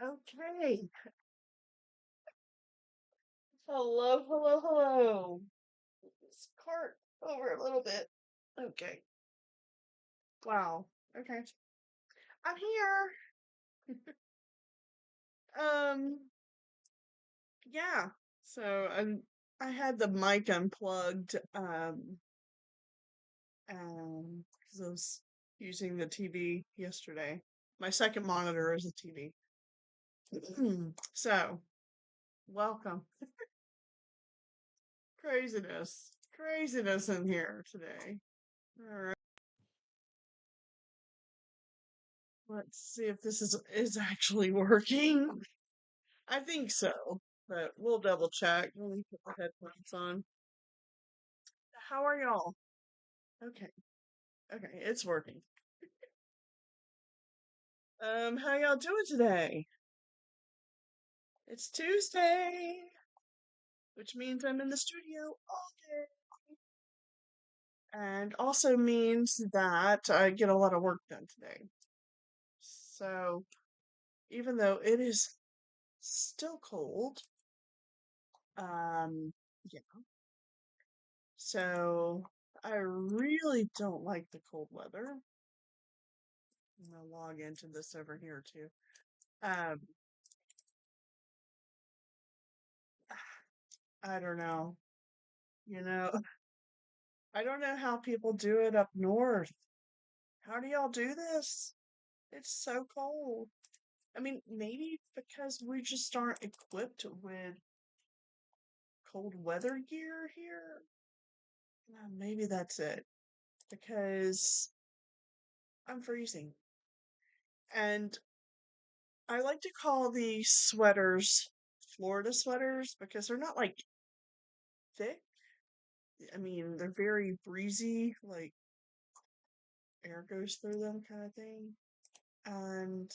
Okay. Hello, hello, hello. This cart over a little bit. Okay. Wow. Okay. I'm here. Um, yeah. So I had the mic unplugged, because I was using the TV yesterday. My second monitor is a TV. So, welcome. Craziness. Craziness in here today. All right. Let's see if this is actually working. I think so, but we'll double check. Let me put the headphones on. How are y'all? Okay, okay, it's working. How y'all doing today? It's Tuesday, which means I'm in the studio all day, and also means that I get a lot of work done today. So, even though it is still cold, um, yeah. So I really don't like the cold weather. I'm gonna log into this over here too. Um, I don't know. You know, I don't know how people do it up north. How do y'all do this? It's so cold. I mean, maybe because we just aren't equipped with cold weather gear here. Maybe that's it. Because I'm freezing. And I like to call these sweaters Florida sweaters because they're not like thick. I mean, they're very breezy, like air goes through them kind of thing. And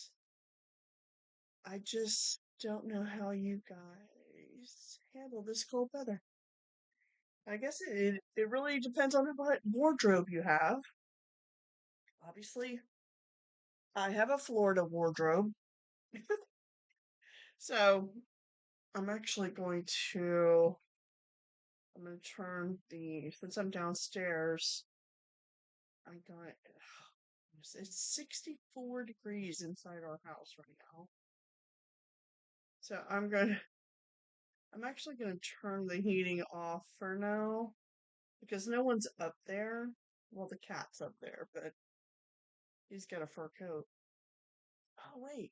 I just don't know how you guys handle this cold weather. I guess it really depends on what wardrobe you have. Obviously, I have a Florida wardrobe. So I'm actually going to I'm going to turn the since I'm downstairs, I got it's 64 degrees inside our house right now. So I'm actually going to turn the heating off for now because no one's up there. Well, the cat's up there, but he's got a fur coat. Oh, wait.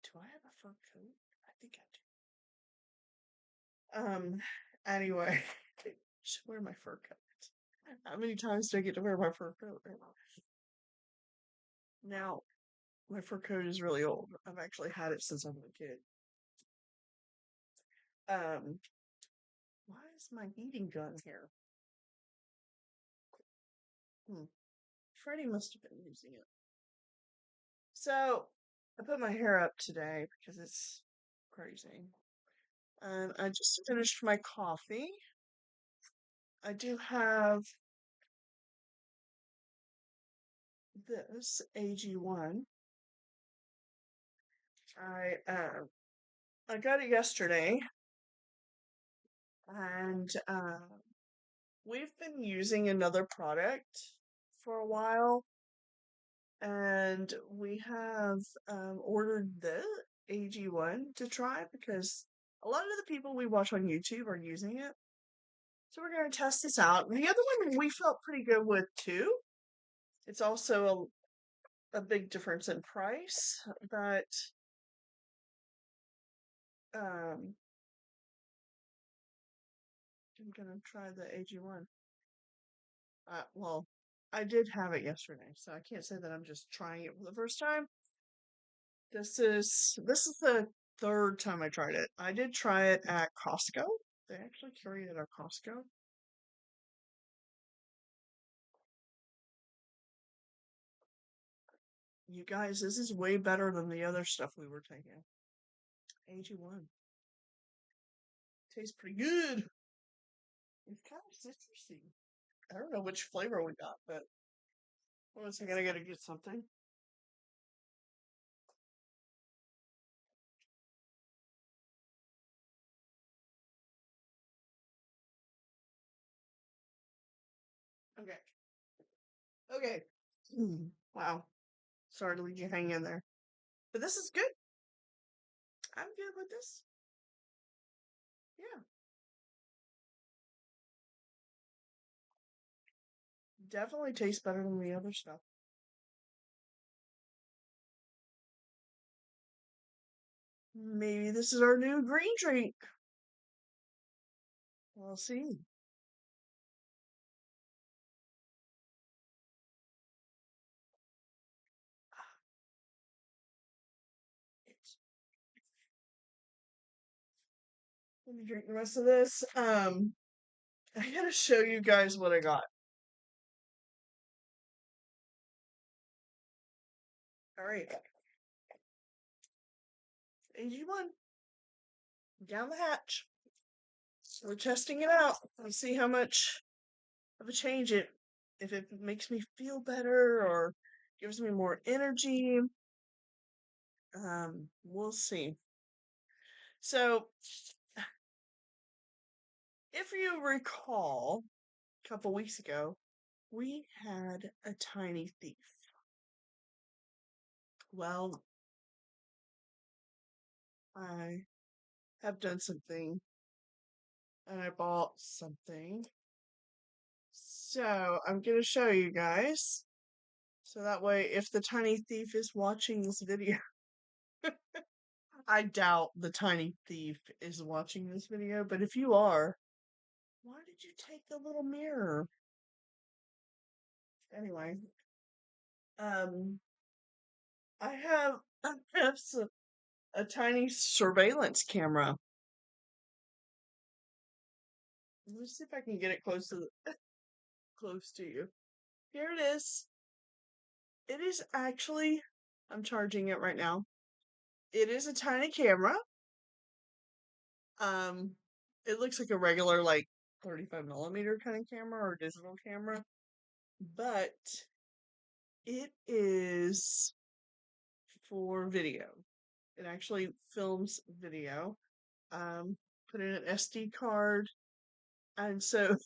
Do I have a fur coat? I think I do. Anyway, I should wear my fur coat. How many times do I get to wear my fur coat? Now, my fur coat is really old. I've actually had it since I was a kid. Um, why is my heating gun here? Hmm. Freddie must have been using it. So, I put my hair up today because it's crazy. And I just finished my coffee. I do have this AG1. I got it yesterday, and we've been using another product for a while, and we have ordered the AG1 to try because a lot of the people we watch on YouTube are using it. So we're going to test this out. The other one we felt pretty good with too. It's also a big difference in price, but um, I'm going to try the AG1. Well, I did have it yesterday, so I can't say that I'm just trying it for the first time. This is the third time I tried it. I did try it at Costco. They actually carry it at Costco. You guys, this is way better than the other stuff we were taking. AG1. Tastes pretty good. It's kind of citrusy. I don't know which flavor we got, but hold on a second, I gotta get something. Okay. Okay. Wow. Sorry to leave you hanging in there. But this is good. I'm good with this. Yeah. Definitely tastes better than the other stuff. Maybe this is our new green drink. We'll see. It's, let me drink the rest of this. I gotta show you guys what I got. All right. AG1, down the hatch. We're testing it out. Let's see how much of a change if it makes me feel better or gives me more energy. We'll see. So, if you recall, a couple weeks ago, we had a tiny thief. Well, I have done something and I bought something. So, I'm going to show you guys. So that way, if the tiny thief is watching this video, I doubt the tiny thief is watching this video, but if you are, why did you take the little mirror? Anyway, um, I have a tiny surveillance camera. Let me see if I can get it close to you. Here it is. It is actually, I'm charging it right now. It is a tiny camera. Um, it looks like a regular, like 35 millimeter kind of camera or digital camera, but it is for video. It actually films video. Um, put in an SD card, and so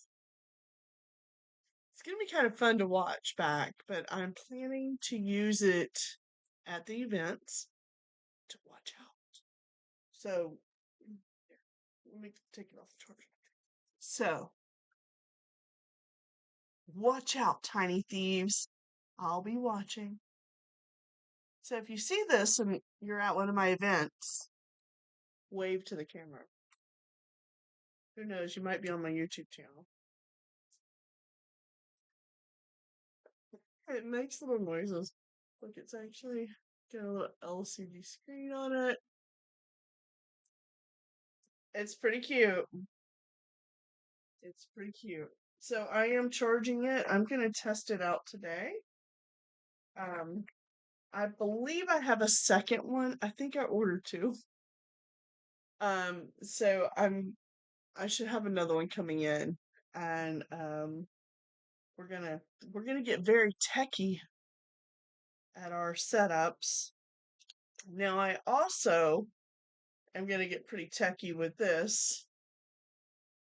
it's gonna be kind of fun to watch back. But I'm planning to use it at the events to watch out. So here, let me take it off the charger. So watch out, tiny thieves. I'll be watching. So if you see this and you're at one of my events, wave to the camera. Who knows? You might be on my YouTube channel. It makes little noises. Look, it's actually got a little LCD screen on it. It's pretty cute. It's pretty cute. So I am charging it. I'm gonna test it out today. Um, I believe I have a second one. I think I ordered two. So I should have another one coming in, and we're gonna we're gonna get very techy at our setups. Now I also am gonna get pretty techy with this.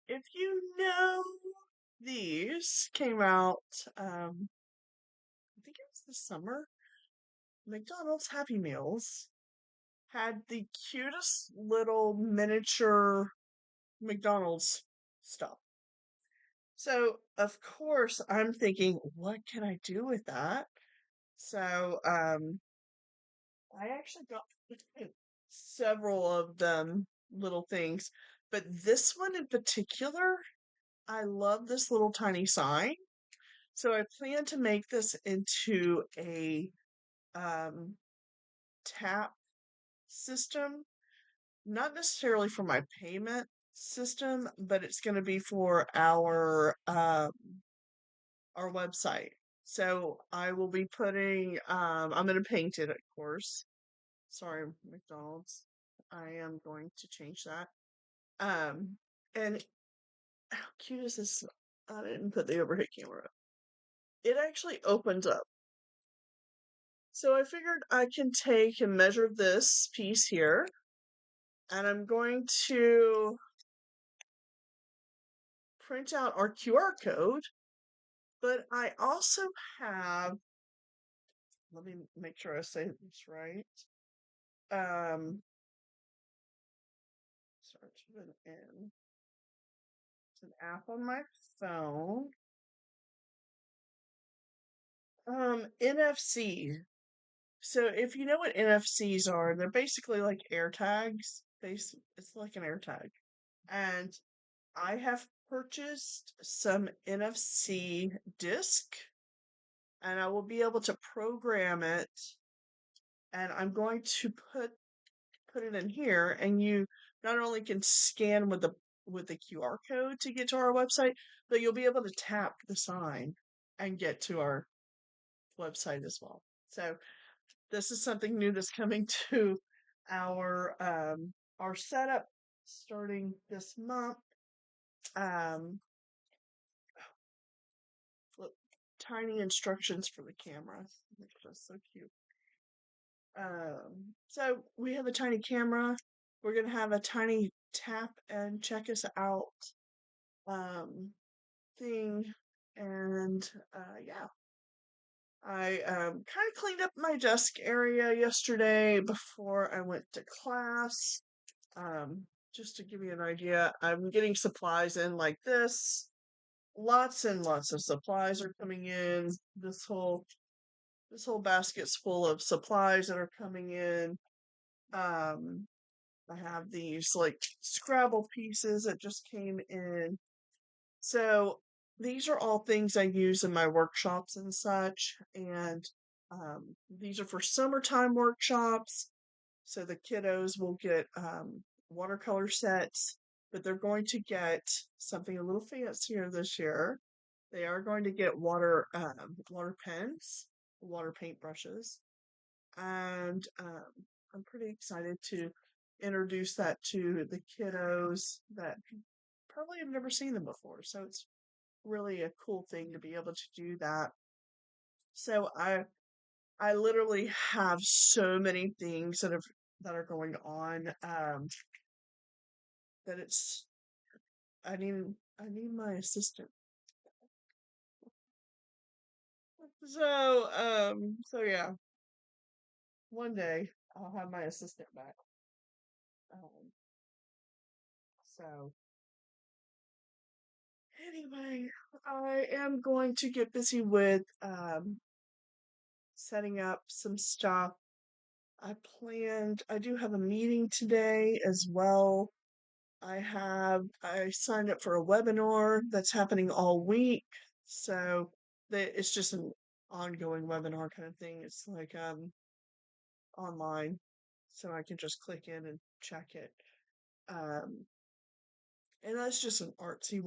If you know, these came out, I think it was this summer. McDonald's Happy Meals had the cutest little miniature McDonald's stuff. So, of course, I'm thinking, what can I do with that? So, I actually got several of them little things, but this one in particular, I love this little tiny sign. So I plan to make this into a um, tap system, not necessarily for my payment system, but it's going to be for our website. So I will be putting I'm going to paint it, of course. Sorry, McDonald's. I am going to change that. Um, and how cute is this? I didn't put the overhead camera up. It actually opens up. So I figured I can take and measure this piece here, and I'm going to print out our QR code But I also have, let me make sure I say this right. Starts with an N. It's an app on my phone. NFC. So if you know what NFCs are, they're basically like air tags. It's like an air tag. And I have purchased some NFC disc and I will be able to program it and I'm going to put it in here and you not only can scan with the QR code to get to our website, but you'll be able to tap the sign and get to our website as well. So this is something new that's coming to our setup starting this month. Um, look, tiny instructions for the camera. It's just so cute. So we have a tiny camera. We're gonna have a tiny tap and check us out um, thing, and yeah, I kind of cleaned up my desk area yesterday before I went to class. Just to give you an idea, I'm getting supplies in like this. Lots and lots of supplies are coming in. This whole basket's full of supplies that are coming in. Um, I have these like Scrabble pieces that just came in. So these are all things I use in my workshops and such. And these are for summertime workshops. So the kiddos will get watercolor sets, but they're going to get something a little fancier this year. They are going to get water pens, water paintbrushes, and I'm pretty excited to introduce that to the kiddos that probably have never seen them before. So it's really a cool thing to be able to do that. So I literally have so many things that are going on that it's I need I need my assistant. So yeah, one day I'll have my assistant back. Um, so anyway, I am going to get busy with setting up some stuff. I do have a meeting today as well. I signed up for a webinar that's happening all week. So it's just an ongoing webinar kind of thing. It's like online. So I can just click in and check it. Um and that's just an artsy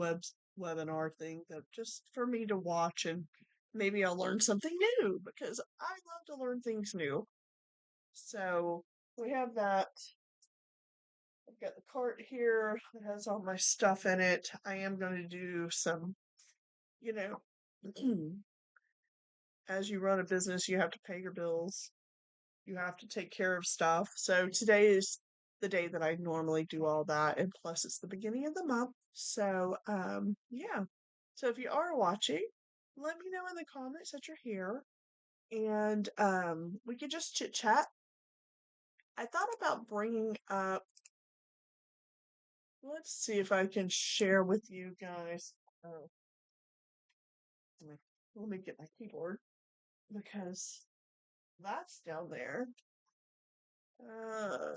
webinar thing that just for me to watch and maybe I'll learn something new because I love to learn things new. So we have that. I've got the cart here that has all my stuff in it. I am going to do some, you know, as you run a business, you have to pay your bills. You have to take care of stuff. So today is the day that I normally do all that. And plus, it's the beginning of the month. So, yeah. So if you are watching, let me know in the comments that you're here. And we could just chit chat. I thought about bringing up, let's see if I can share with you guys. Oh, let me get my keyboard because that's down there. Uh,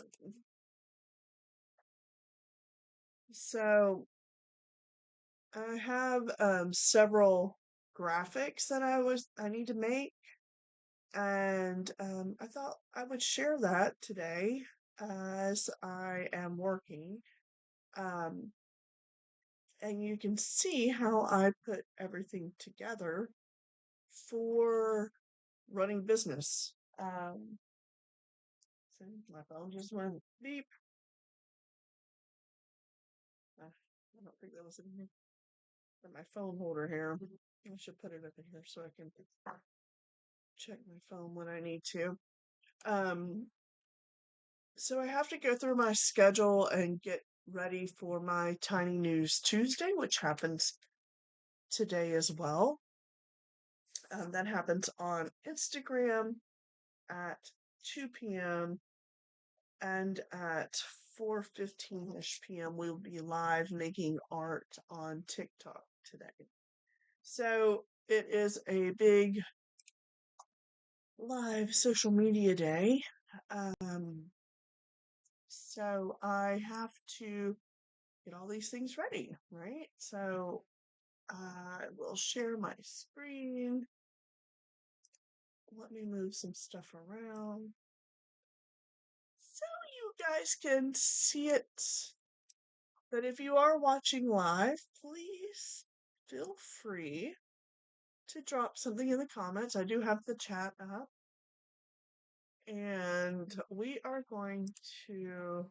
so I have several graphics that I need to make, and I thought I would share that today as I am working. Um, and you can see how I put everything together for running business. So my phone just went beep. I don't think that was in my phone holder here. I should put it up in here so I can check my phone when I need to. Um, so I have to go through my schedule and get ready for my Tiny News Tuesday, which happens today as well. That happens on Instagram at 2 p.m. and at 4:15ish p.m. we'll be live making art on TikTok today. So it is a big live social media day. So I have to get all these things ready, right? So I will share my screen. Let me move some stuff around so you guys can see it. But if you are watching live, please feel free to drop something in the comments. I do have the chat up. And we are going to,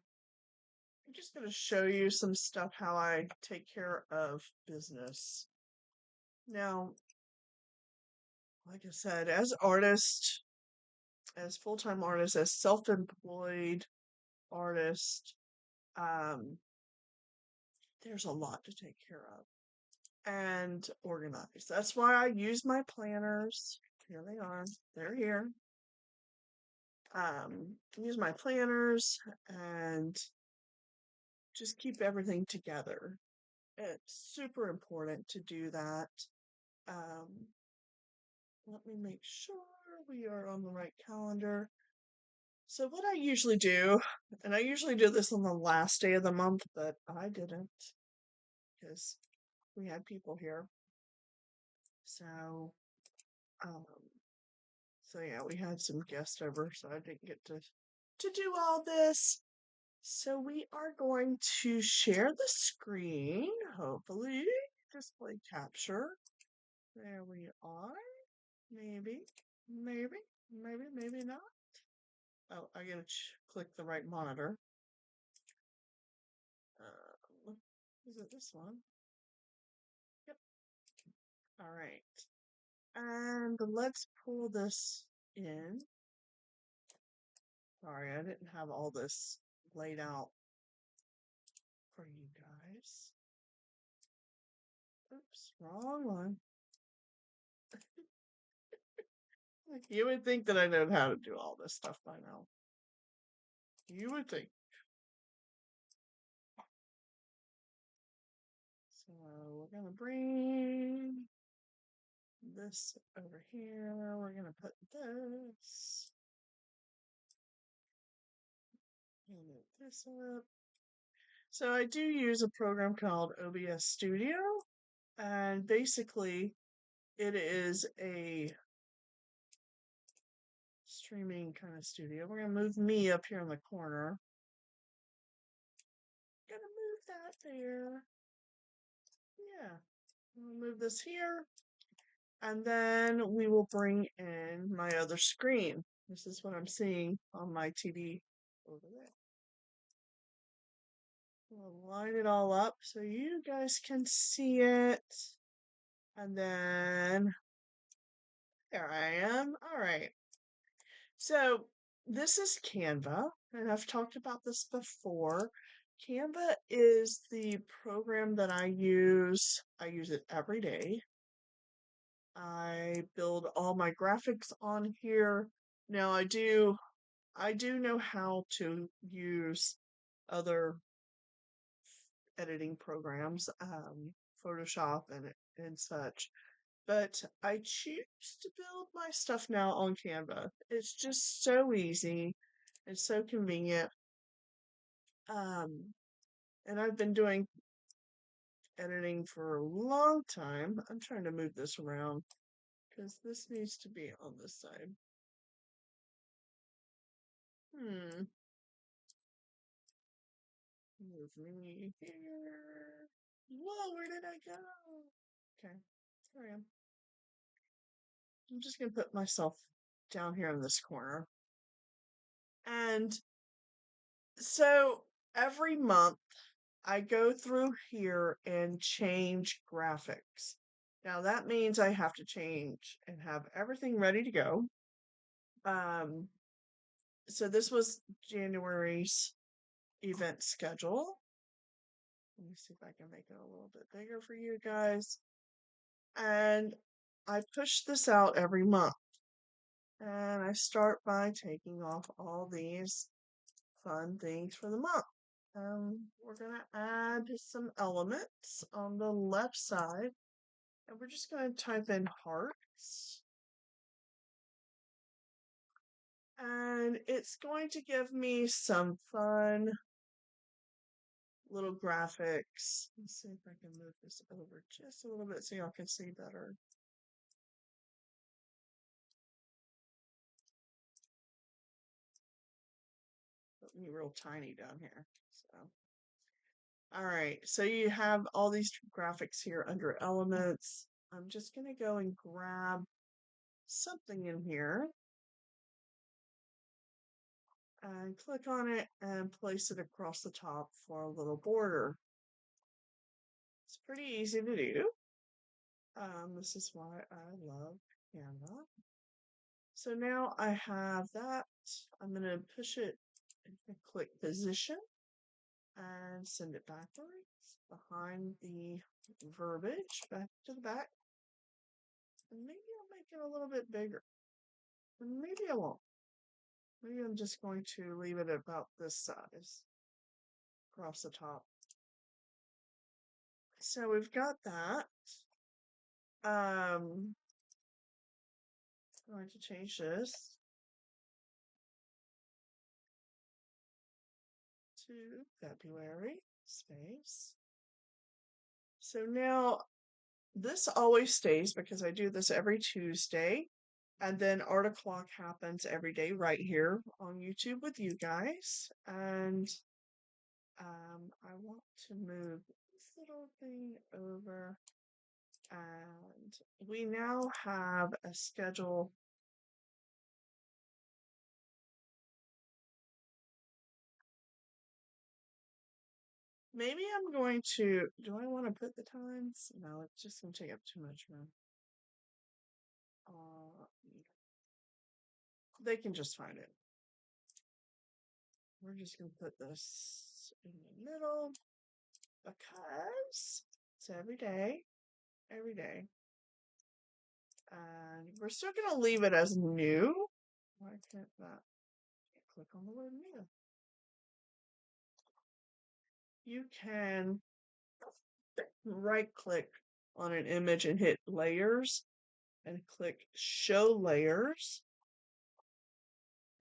I'm just going to show you some stuff how I take care of business. Now, like I said, as artist, as full-time artist, as self-employed artist, there's a lot to take care of and organize. That's why I use my planners. Here they are. They're here. Use my planners and just keep everything together. It's super important to do that. Um, Let me make sure we are on the right calendar. So what I usually do, and I usually do this on the last day of the month, but I didn't because we had people here. So, um, so yeah, we had some guests over, so I didn't get to do all this. So we are going to share the screen, hopefully. Display capture. There we are. Maybe, maybe not. Oh, I gotta click the right monitor. Is it this one? Yep. All right. And let's pull this in. Sorry, I didn't have all this laid out for you guys. Oops, wrong one. You would think that I know how to do all this stuff by now. You would think. So we're going to bring this over here. We're going to put this. Move this up. So I do use a program called OBS Studio, and basically it is a streaming kind of studio. We're going to move me up here in the corner. Gonna move that there. Yeah. We'll move this here. And then we will bring in my other screen. This is what I'm seeing on my TV over there. We'll line it all up so you guys can see it. And then there I am. All right. So this is Canva, and I've talked about this before. Canva is the program that I use. I use it every day. I build all my graphics on here. Now I do know how to use other editing programs, Photoshop and such. But I choose to build my stuff now on Canva. It's just so easy. It's so convenient. And I've been doing editing for a long time. I'm trying to move this around because this needs to be on this side. Move me here. Whoa, where did I go? Okay, there I am. I'm just going to put myself down here in this corner. And so every month I go through here and change graphics. Now that means I have to change and have everything ready to go. So this was January's event schedule. Let me see if I can make it a little bit bigger for you guys. And I push this out every month. And I start by taking off all these fun things for the month. We're going to add some elements on the left side. And we're just going to type in hearts. And it's going to give me some fun little graphics. Let's see if I can move this over just a little bit so y'all can see better. Put me real tiny down here. So, all right. So you have all these graphics here under elements. I'm just going to go and grab something in here and click on it and place it across the top for a little border. It's pretty easy to do. This is why I love Canva. So now I have that. I'm going to push it and click position and send it backwards behind the verbiage back to the back. And maybe I'll make it a little bit bigger. And maybe I won't. Maybe I'm just going to leave it about this size across the top. So we've got that. I'm going to change this to February space. So now this always stays because I do this every Tuesday. And then Art O'Clock happens every day right here on YouTube with you guys. And I want to move this little thing over. And we now have a schedule. Maybe I'm going to, do I want to put the times? No, it's just going to take up too much room. They can just find it. We're just going to put this in the middle because it's every day, every day. And we're still going to leave it as new. Why can't that? Click on the word new. You can right click on an image and hit layers and click show layers.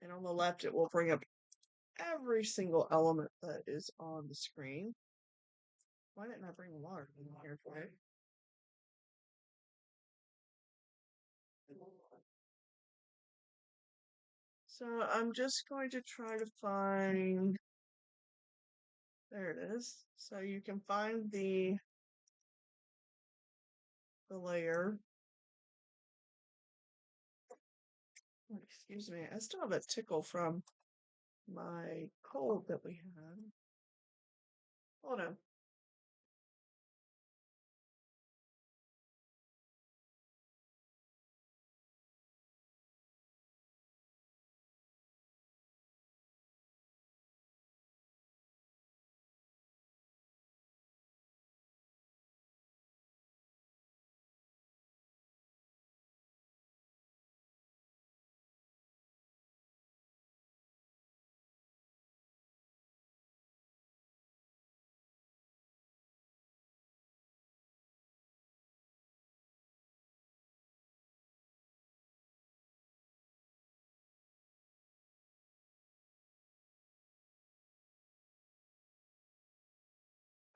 And on the left, it will bring up every single element that is on the screen. Why didn't I bring water in here today? So I'm just going to try to find, there it is. So you can find the layer. Oh, excuse me, I still have a tickle from my cold that we had. Hold on.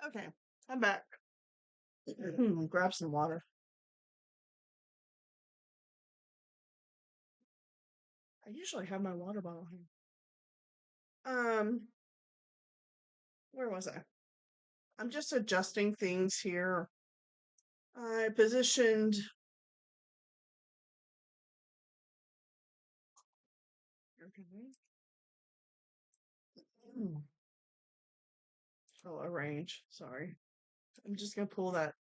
Okay, I'm back. Grab some water. I usually have my water bottle here. Where was I? I'm just adjusting things here. I positioned oh, arrange. Sorry. I'm just gonna pull that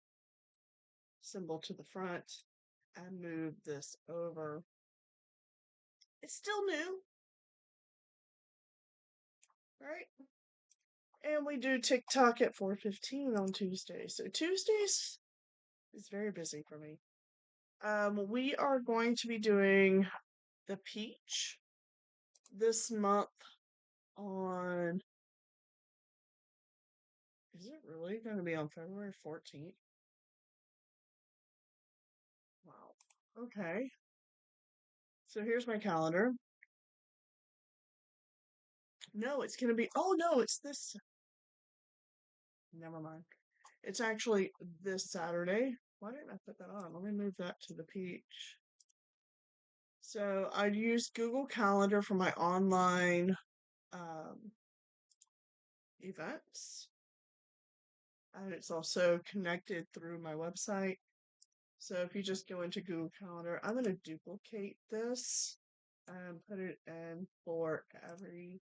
symbol to the front and move this over. It's still new, right? And we do TikTok at 4:15 on Tuesdays. So Tuesdays is very busy for me. We are going to be doing the peach this month on. Is it really going to be on February 14th? Wow. Okay. So here's my calendar. No, it's going to be. Oh, no, it's this. Never mind. It's actually this Saturday. Why didn't I put that on? Let me move that to the peach. So I use Google Calendar for my online events, and it's also connected through my website. So if you just go into Google Calendar, I'm going to duplicate this and put it in for every.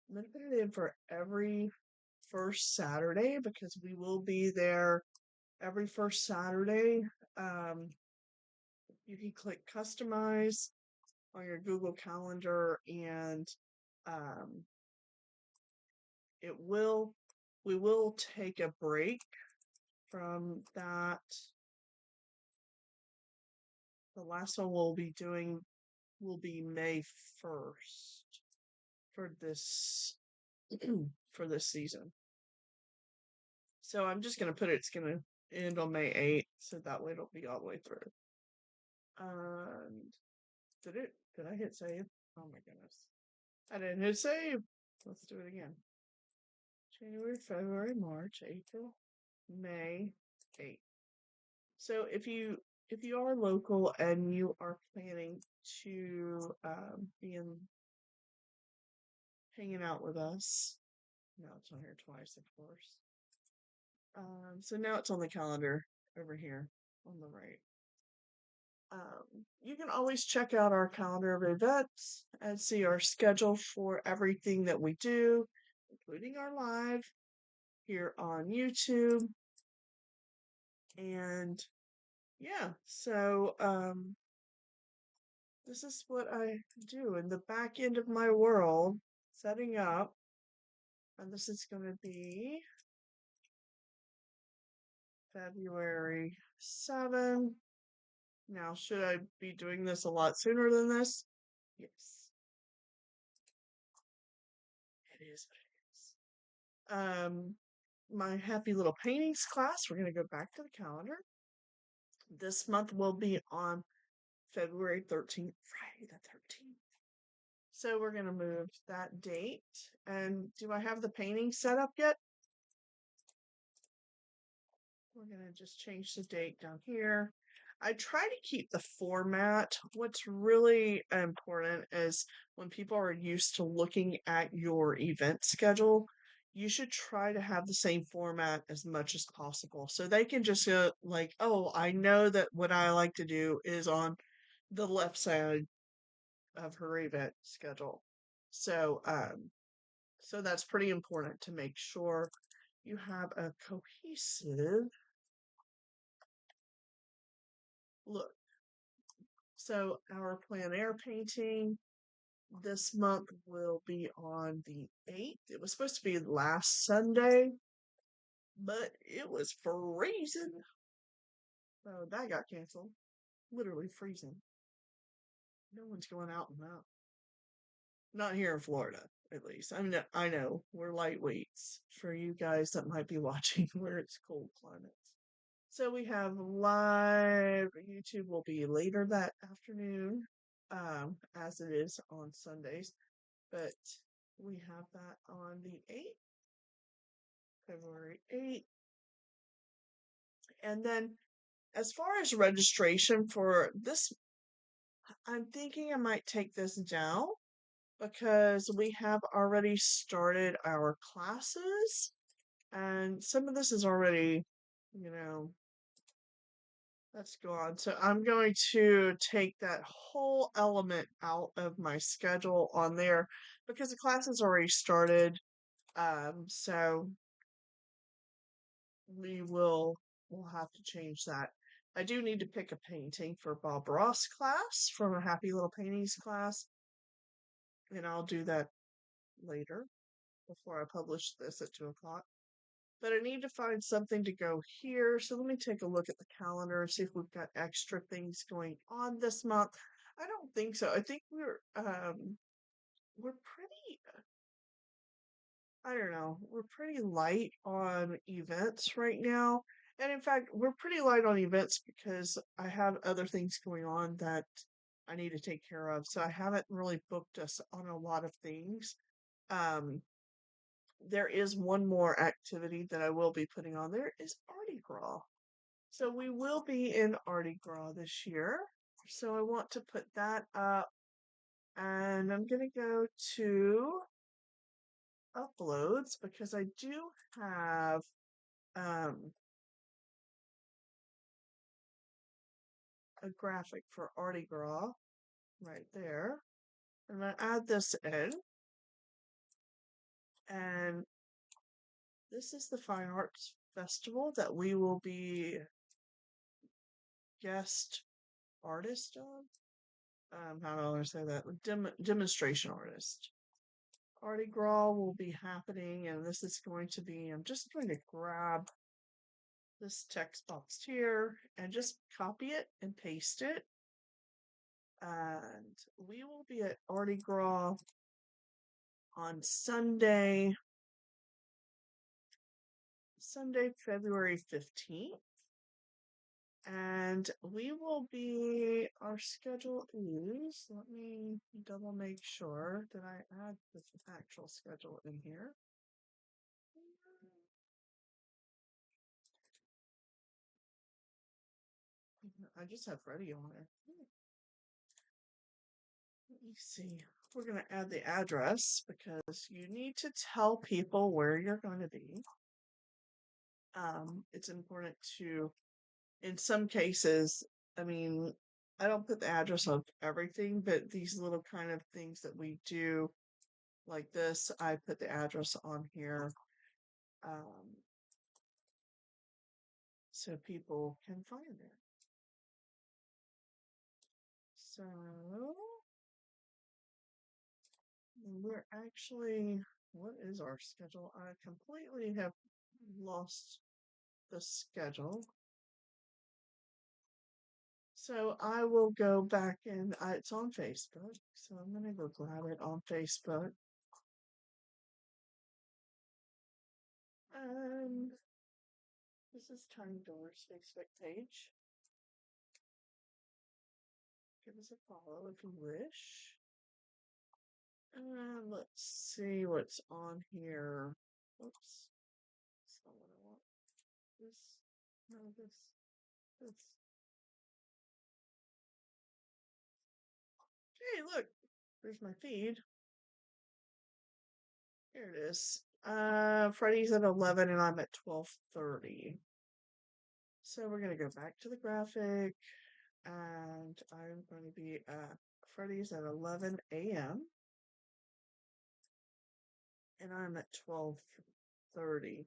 I'm going to put it in for every first Saturday because we will be there every first Saturday. Um, you can click customize on your Google Calendar and um, it will we will take a break from that. The last one we'll be doing will be May 1st for this for this season. So I'm just gonna put it's gonna end on May 8th, so that way it'll be all the way through. And did I hit save? Oh my goodness. I didn't hit save. Let's do it again. January, February, March, April, May 8th. So if you are local and you are planning to be in hanging out with us, no, it's on here twice, of course. So now it's on the calendar over here on the right. You can always check out our calendar of events and see our schedule for everything that we do, including our live here on YouTube. And yeah, so this is what I do in the back end of my world, setting up. And this is going to be February 7th. Now, should I be doing this a lot sooner than this? Yes. It is what it is. My happy little paintings class, we're going to go back to the calendar. This month will be on February 13th, Friday the 13th. So we're going to move that date. And do I have the painting set up yet? We're going to just change the date down here. I try to keep the format. What's really important is when people are used to looking at your event schedule, you should try to have the same format as much as possible. So they can just go like, oh, I know that what I like to do is on the left side of her event schedule. So that's pretty important to make sure you have a cohesive look. So our plein air painting this month will be on the 8th. It was supposed to be last Sunday, but it was freezing. So that got canceled. Literally freezing. No one's going out and out. Not here in Florida, at least. I mean, I know we're lightweights for you guys that might be watching where it's cold climates. So we have live YouTube will be later that afternoon, as it is on Sundays, but we have that on the 8th, February 8th. And then as far as registration for this, I'm thinking I might take this down because we have already started our classes and some of this is already, you know, that's gone. So I'm going to take that whole element out of my schedule on there because the class has already started. So we'll have to change that. I do need to pick a painting for Bob Ross class from a Happy Little Paintings class. And I'll do that later before I publish this at 2 o'clock. but I need to find something to go here. So let me take a look at the calendar and see if we've got extra things going on this month. I don't think so. I think we're pretty, I don't know, we're pretty light on events right now. And in fact, we're pretty light on events because I have other things going on that I need to take care of. So I haven't really booked us on a lot of things. Um, there is one more activity that I will be putting on there is Mardi Gras. So we will be in Mardi Gras this year. So I want to put that up and I'm going to go to uploads because I do have um, a graphic for Mardi Gras right there. I'm going to add this in. And this is the Fine Arts Festival that we will be guest artist of. How do I say that? Demonstration artist. Mardi Gras will be happening, and this is going to be. I'm just going to grab this text box here and just copy it and paste it. And we will be at Mardi Gras on Sunday, February 15th. And we will be, our schedule is, let me double make sure that I add the actual schedule in here. I just have Freddie on there. Let me see. We're going to add the address because you need to tell people where you're going to be. It's important to, in some cases, I mean, I don't put the address of everything, but these little kind of things that we do like this, I put the address on here so people can find it. So we're actually, what is our schedule? I completely have lost the schedule. So I will go back and it's on Facebook. So I'm going to go grab it on Facebook. And this is Tiny Doors Facebook page. Give us a follow if you wish. And let's see what's on here. Oops. That's not what I want. This. No, this. This. Hey, look. There's my feed. Here it is. Freddy's at 11 and I'm at 12:30. So we're going to go back to the graphic and I'm going to be at Freddy's at 11 a.m. and I'm at 12:30 p.m.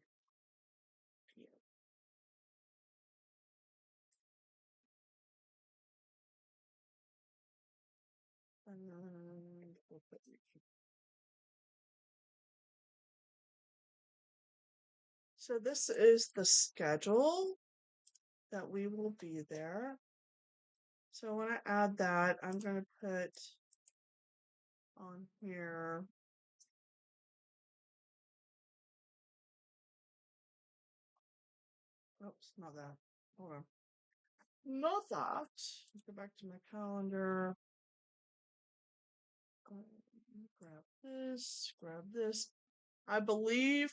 And we'll put Nickie. So this is the schedule that we will be there. So when I add that, I'm going to put on here. Oops, not that. Hold on. Not that. Let's go back to my calendar. Grab this, grab this. I believe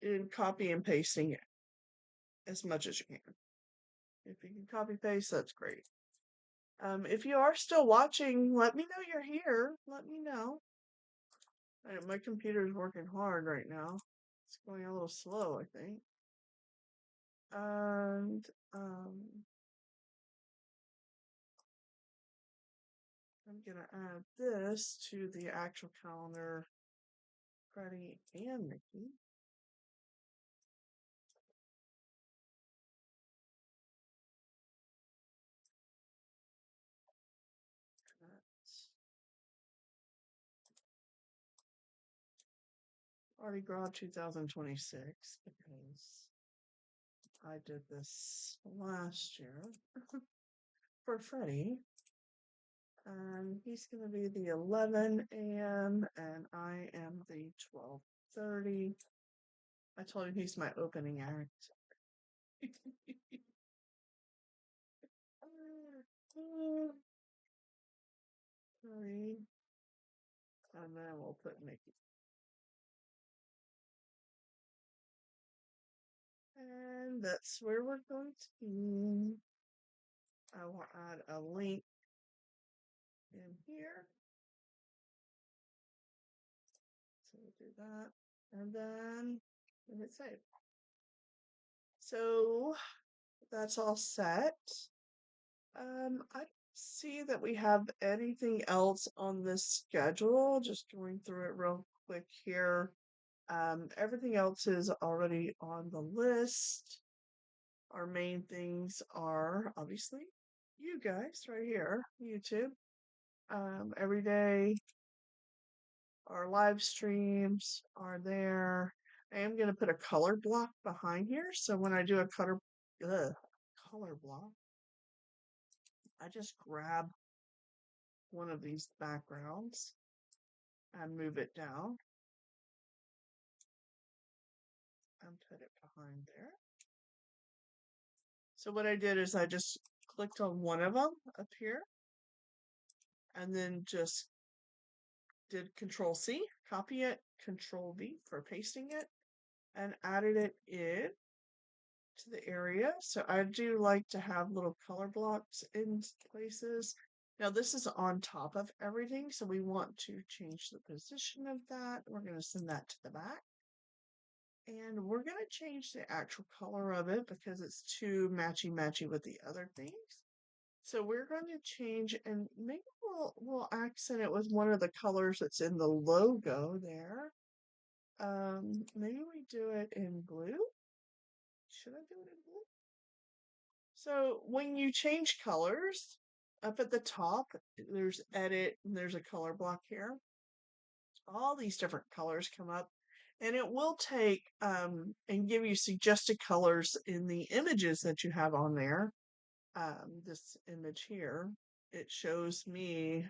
in copy and pasting it as much as you can. If you can copy paste, that's great. If you are still watching, let me know you're here. Let me know. My computer is working hard right now. It's going a little slow, I think. And I'm gonna add this to the actual calendar, Freddie and Nickie. Mardi Gras 2026 because I did this last year for Freddie. And he's going to be the 11 a.m. and I am the 12:30. I told him he's my opening act. Three, and then we'll put Nickie. And that's where we're going to be. I will add a link in here. So we'll do that. And then hit save. So that's all set. I don't see that we have anything else on this schedule. Just going through it real quick here. Everything else is already on the list. Our main things are obviously you guys right here, YouTube. Every day, our live streams are there. I am going to put a color block behind here. So when I do a color block, I just grab one of these backgrounds and move it down and put it behind there. So what I did is I just clicked on one of them up here and then just did Control C, copy it, Control V for pasting it, and added it in to the area. So I do like to have little color blocks in places. Now this is on top of everything, so we want to change the position of that. We're going to send that to the back. And we're going to change the actual color of it because it's too matchy-matchy with the other things. So we're going to change, and maybe we'll accent it with one of the colors that's in the logo there. Maybe we do it in blue. Should I do it in blue? So when you change colors, up at the top, there's edit, and there's a color block here. All these different colors come up, and it will take and give you suggested colors in the images that you have on there. This image here, it shows me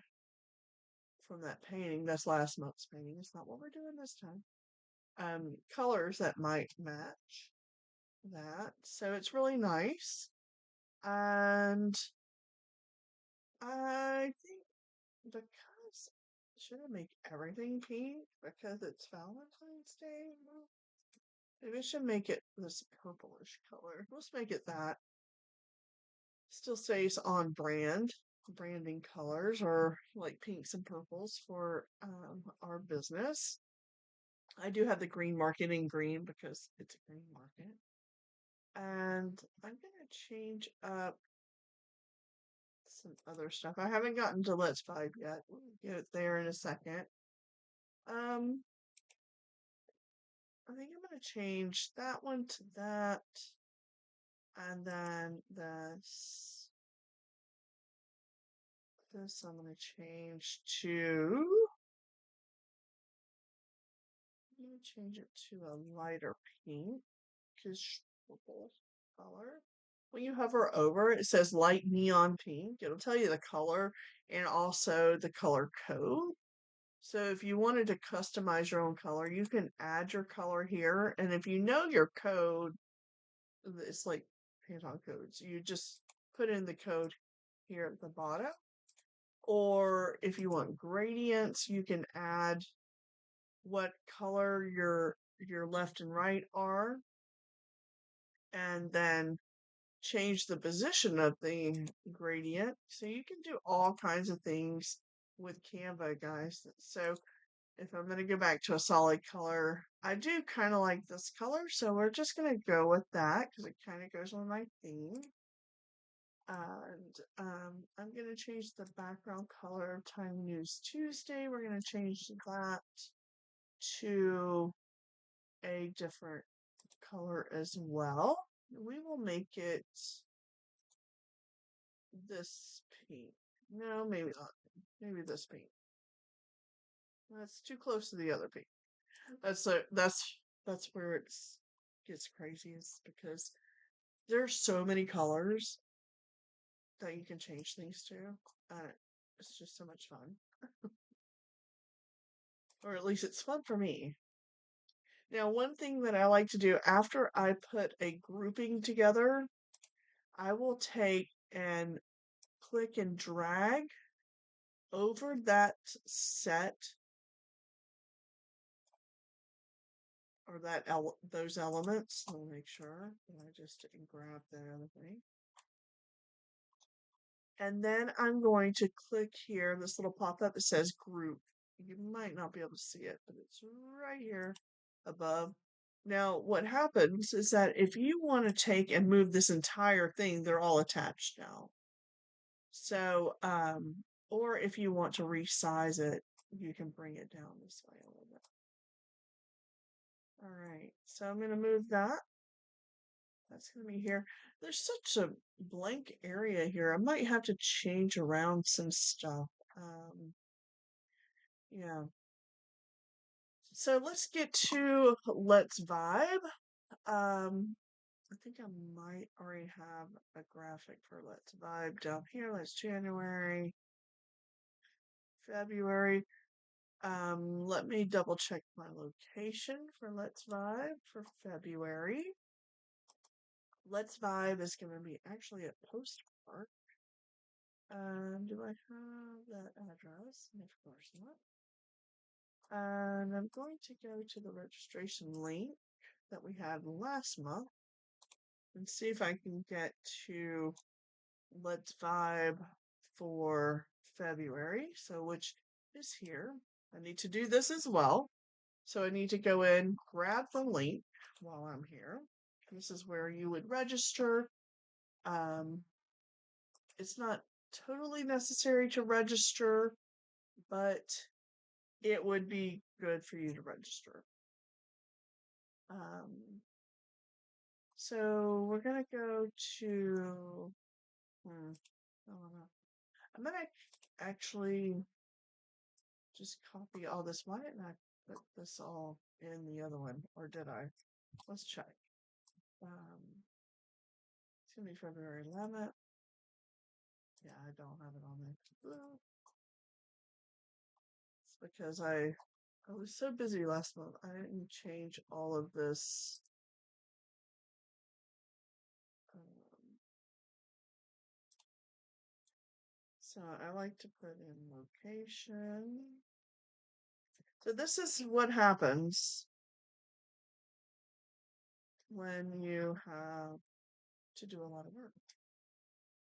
from that painting, that's last month's painting. It's not what we're doing this time. Colors that might match that. So it's really nice. And I think because should I make everything pink because it's Valentine's Day? Maybe I should make it this purplish color. Let's make it that. Still stays on brand, branding colors or like pinks and purples for our business. I do have the green market in green because it's a green market. And I'm going to change up some other stuff. I haven't gotten to Let's Vibe yet. We'll get there in a second. I think I'm going to change that one to that. And then this I'm going to change to, I'm going to change it to a lighter pink, because purple color. When you hover over, it says light neon pink. It'll tell you the color and also the color code. So if you wanted to customize your own color, you can add your color here. And if you know your code, it's like Pantone codes. You just put in the code here at the bottom. Or if you want gradients, you can add what color your left and right are. And then change the position of the gradient. So you can do all kinds of things with Canva, guys. So if I'm going to go back to a solid color, I do kind of like this color. So we're just going to go with that because it kind of goes on my theme. And I'm going to change the background color of Time News Tuesday. We're going to change that to a different color as well. We will make it this pink. No, maybe not. Maybe this pink. That's too close to the other pink. That's where it gets crazy is because there's so many colors that you can change things to. It's just so much fun. Or at least it's fun for me. Now, one thing that I like to do after I put a grouping together, I will take and click and drag over that set or those elements. I'll make sure that I just didn't grab that other thing. And then I'm going to click here, this little pop-up that says group. You might not be able to see it, but it's right here above. Now, what happens is that if you want to take and move this entire thing, they're all attached now. So, or if you want to resize it, you can bring it down this way a little bit. All right, so I'm going to move that. That's going to be here. There's such a blank area here. I might have to change around some stuff. Yeah. So let's get to Let's Vibe. I think I might already have a graphic for Let's Vibe down here. That's January, February. Let me double check my location for Let's Vibe for February. Let's Vibe is going to be actually at Post Park. Do I have that address? Of course not. And I'm going to go to the registration link that we had last month and see if I can get to Let's Vibe for February. So, which is here. I need to do this as well. So I need to go in, grab the link while I'm here. This is where you would register. It's not totally necessary to register, but it would be good for you to register. So we're gonna go to. I don't know. I'm gonna actually just copy all this. Why didn't I put this all in the other one, or did I? Let's check. It's gonna be February 11th. Yeah, I don't have it on there. It's because I was so busy last month. I didn't change all of this. So I like to put in location. So this is what happens when you have to do a lot of work.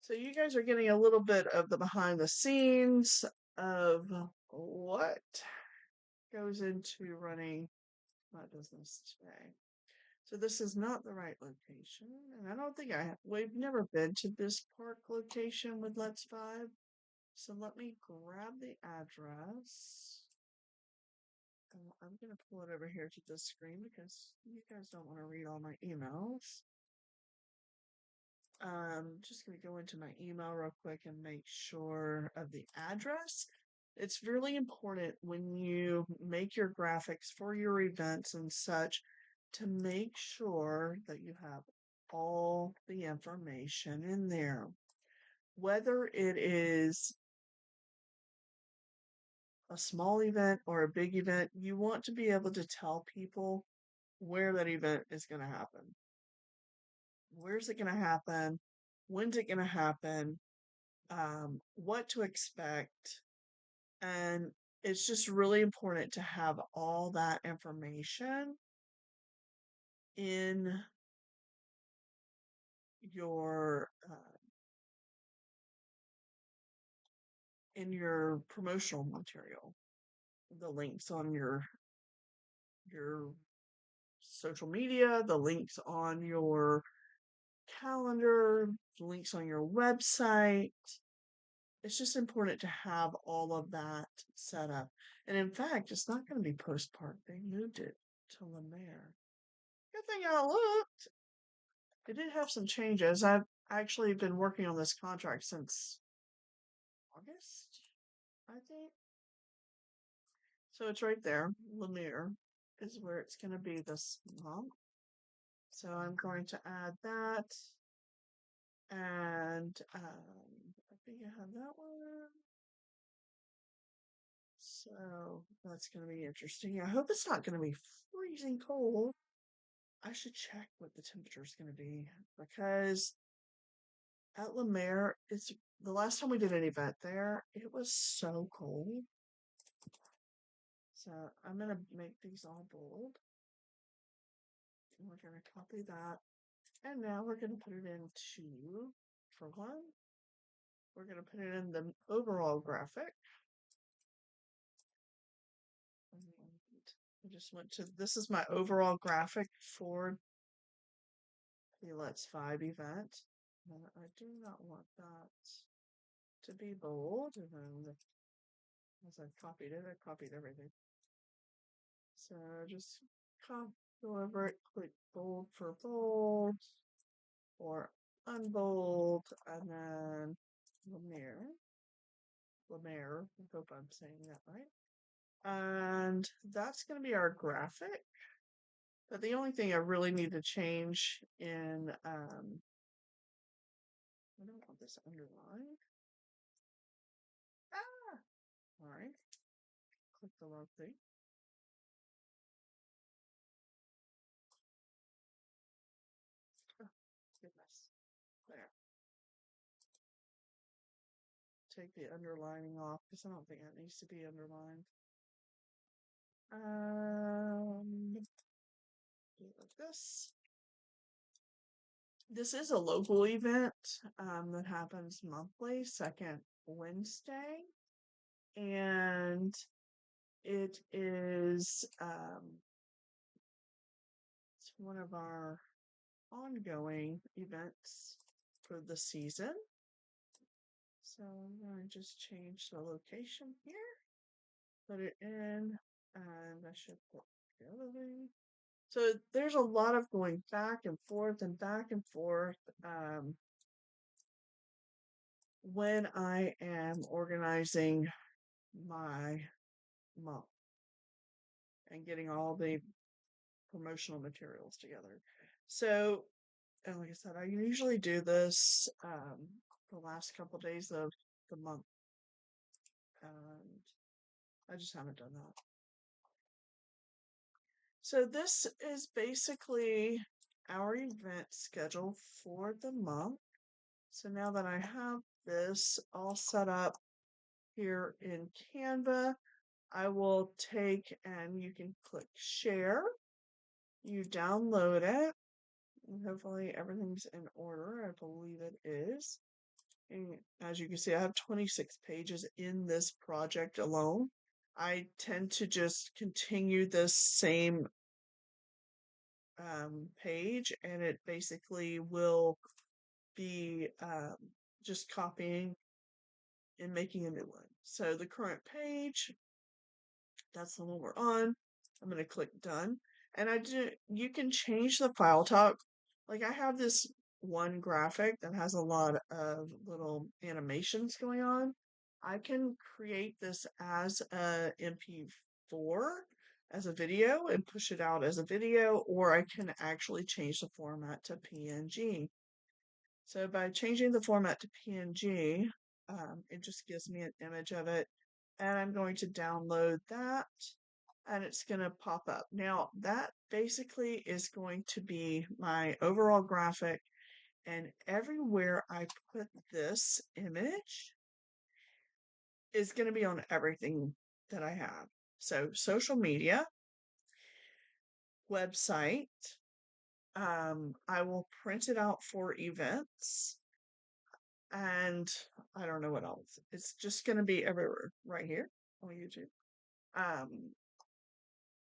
So you guys are getting a little bit of the behind the scenes of what goes into running my business today. So this is not the right location, and I don't think we've never been to this park location with Let's Vibe. So let me grab the address. And I'm going to pull it over here to this screen because you guys don't want to read all my emails. Just going to go into my email real quick and make sure of the address. It's really important when you make your graphics for your events and such to make sure that you have all the information in there. Whether it is a small event or a big event, you want to be able to tell people where that event is going to happen. Where's it going to happen? When's it going to happen? What to expect? And it's just really important to have all that information in your promotional material. The links on your social media, the links on your calendar, the links on your website. It's just important to have all of that set up. And in fact, it's not going to be Post Park. They moved it to Lemaire. Good thing I looked. They did have some changes. I've actually been working on this contract since August, I think. So it's right there, Lemaire. is where it's going to be this month. So I'm going to add that. And I think I have that one. So that's going to be interesting. I hope it's not going to be freezing cold. I should check what the temperature is going to be because at Lemaire, it's the last time we did an event there, it was so cold. So I'm going to make these all bold. And we're going to copy that. And now we're going to put it into, for one, we're going to put it in the overall graphic. And I just went to, this is my overall graphic for the Let's Vibe event. And I do not want that to be bold. And then as I copied it, I copied everything. So just go over it, click bold for bold or unbold, and then Lemaire, I hope I'm saying that right. And that's going to be our graphic. But the only thing I really need to change in, I don't want this underlined. Ah! All right. Click the wrong thing. Oh, goodness. There. Take the underlining off because I don't think that needs to be underlined. Do it like this. This is a local event that happens monthly, second Wednesday. And it is it's one of our ongoing events for the season. So I'm going to just change the location here, put it in, and I should put the other thing. So there's a lot of going back and forth and back and forth when I am organizing my month and getting all the promotional materials together. So, and like I said, I usually do this the last couple days of the month, and I just haven't done that. So this is basically our event schedule for the month. So now that I have this all set up here in Canva, I will take and you can click share. You download it. And hopefully everything's in order. I believe it is. And as you can see, I have 26 pages in this project alone. I tend to just continue this same page, and it basically will be just copying and making a new one. So the current page, that's the one we're on. I'm going to click done. And you can change the file type. Like I have this one graphic that has a lot of little animations going on. I can create this as a MP4 as a video and push it out as a video, or I can actually change the format to PNG. So by changing the format to PNG, it just gives me an image of it, and I'm going to download that, and it's going to pop up. Now, that basically is going to be my overall graphic, and everywhere I put this image is going to be on everything that I have. So, social media, website, I will print it out for events, and I don't know what else. It's just going to be everywhere right here on YouTube.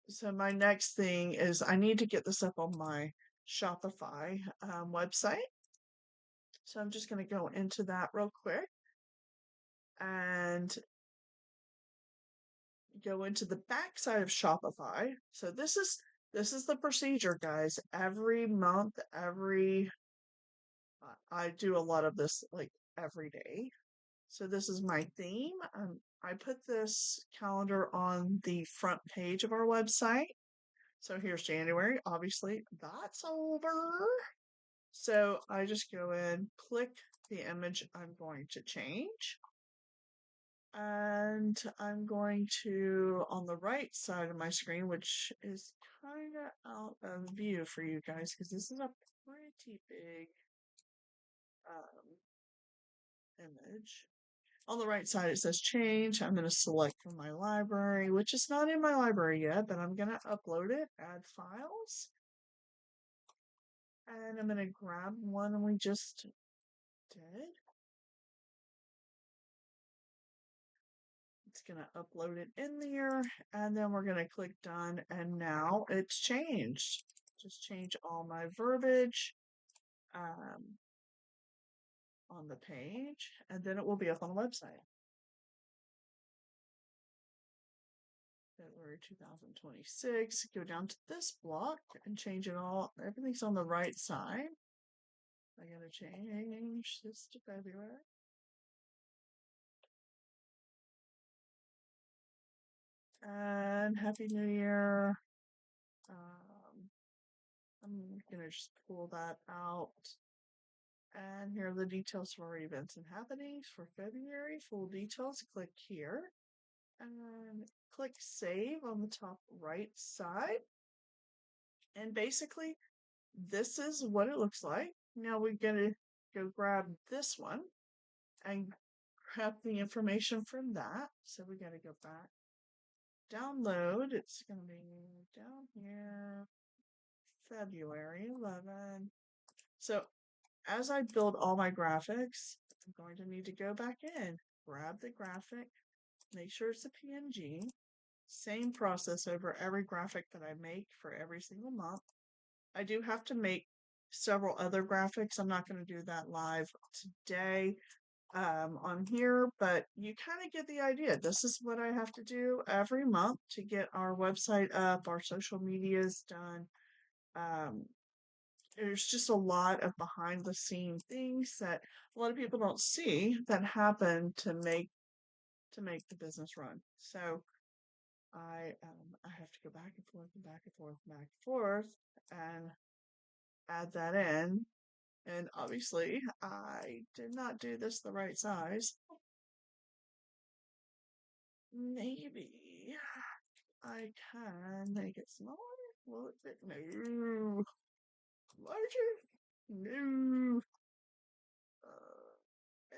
So my next thing is I need to get this up on my Shopify website. So I'm just going to go into that real quick and go into the back side of Shopify. So this is the procedure, guys. Every month, I do a lot of this like every day. So this is my theme. I put this calendar on the front page of our website. So here's January. Obviously, that's over. So I just go in, click the image I'm going to change. And I'm going to, on the right side of my screen, which is kind of out of view for you guys, because this is a pretty big image. On the right side, it says change. I'm going to select from my library, which is not in my library yet, but I'm going to upload it, add files. And I'm going to grab one we just did. It's going to upload it in there, and then we're going to click done, and now it's changed. Just change all my verbiage on the page, and then it will be up on the website. February 2026. Go down to this block and change it all. Everything's on the right side. I gotta change this to February. And Happy New Year. I'm gonna just pull that out. And here are the details for our events and happenings for February. Full details, click here. And click save on the top right side. And basically, this is what it looks like. Now we're gonna go grab this one and grab the information from that. So we gotta go back. Download, it's gonna be down here, February 11. So as I build all my graphics, I'm going to need to go back in, grab the graphic, make sure it's a PNG. Same process over every graphic that I make for every single month. I do have to make several other graphics. I'm not going to do that live today on here, but you kind of get the idea. This is what I have to do every month to get our website up, our social medias done. There's just a lot of behind the scene things that a lot of people don't see that happen to make the business run. So I have to go back and forth and back and forth and back and forth and add that in. And obviously, I did not do this the right size. Maybe I can make it smaller. Will it fit? No. Larger? No.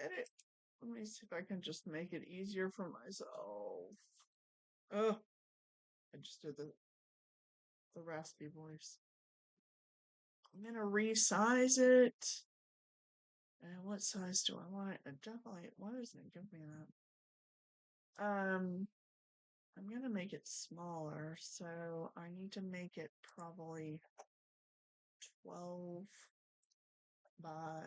Edit. Let me see if I can just make it easier for myself. Oh, I just did the raspy voice. I'm gonna resize it. And what size do I want it? Definitely. Why doesn't it give me that? I'm gonna make it smaller, so I need to make it probably 12 by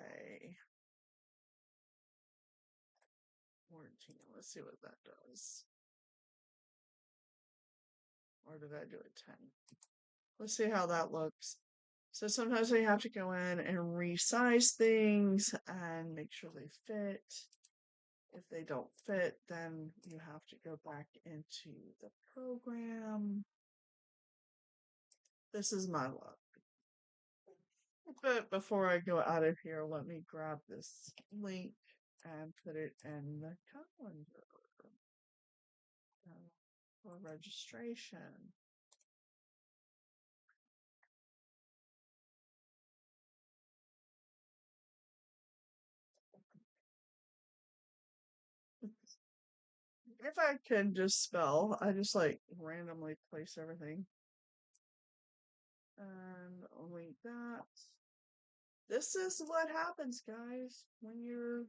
14. Let's see what that does. Or did I do it 10? Let's see how that looks. So sometimes I have to go in and resize things and make sure they fit. If they don't fit, then you have to go back into the program. This is my luck. But before I go out of here, let me grab this link and put it in the calendar for registration. If I can just spell, I just like randomly place everything. And link that. This is what happens, guys, when you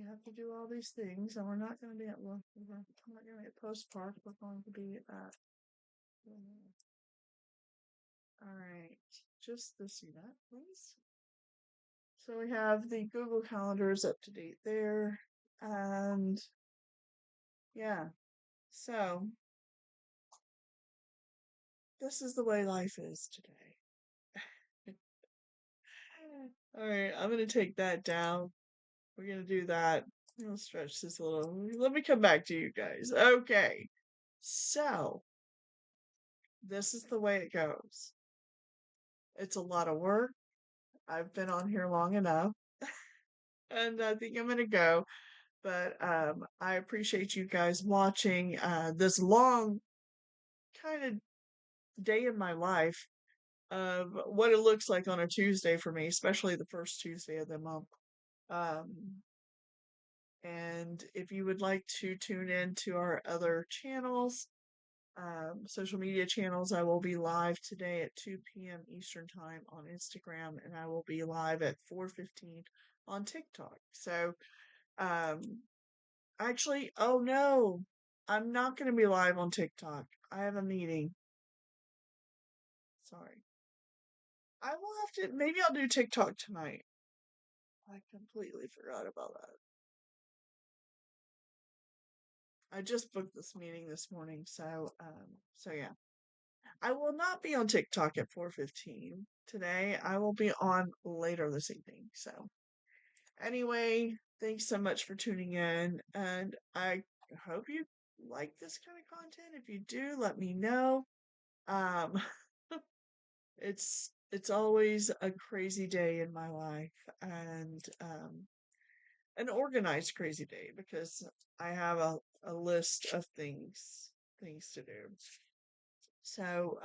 have to do all these things, and we're not going to be at work. We're not going to be at Post Park. We're going to be at. All right, just this event, please. So we have the Google Calendars up to date there, and yeah, so this is the way life is today. All right, I'm gonna take that down. We're gonna do that. I'll stretch this a little. Let me come back to you guys. Okay, so This is the way it goes. It's a lot of work. I've been on here long enough, and I think I'm gonna go. But I appreciate you guys watching this long kind of day in my life of what it looks like on a Tuesday for me, especially the first Tuesday of the month. Um, and if you would like to tune in to our other channels, social media channels, I will be live today at 2 p.m. Eastern Time on Instagram, and I will be live at 4:15 on TikTok. So, um, actually, oh no, I'm not going to be live on TikTok. I have a meeting. Sorry. I will have to, maybe I'll do TikTok tonight. I completely forgot about that. I just booked this meeting this morning, so yeah. I will not be on TikTok at 4:15 today. I will be on later this evening. So, anyway, thanks so much for tuning in, and I hope you like this kind of content. If you do, let me know. Um, it's always a crazy day in my life, and an organized crazy day because I have a list of things to do. So,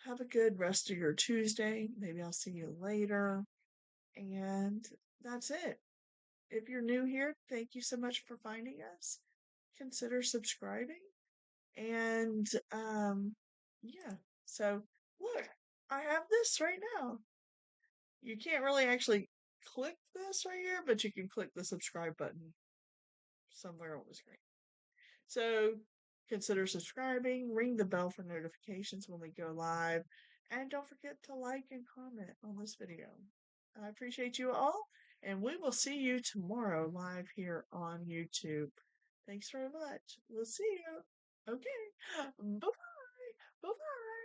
have a good rest of your Tuesday. Maybe I'll see you later. And that's it. If you're new here, thank you so much for finding us. Consider subscribing. And yeah. So look, I have this right now. You can't really actually click this right here, but you can click the subscribe button somewhere on the screen. So consider subscribing, ring the bell for notifications when we go live, and don't forget to like and comment on this video. I appreciate you all, and we will see you tomorrow live here on YouTube. Thanks very much. We'll see you. Okay. Bye bye. Bye bye.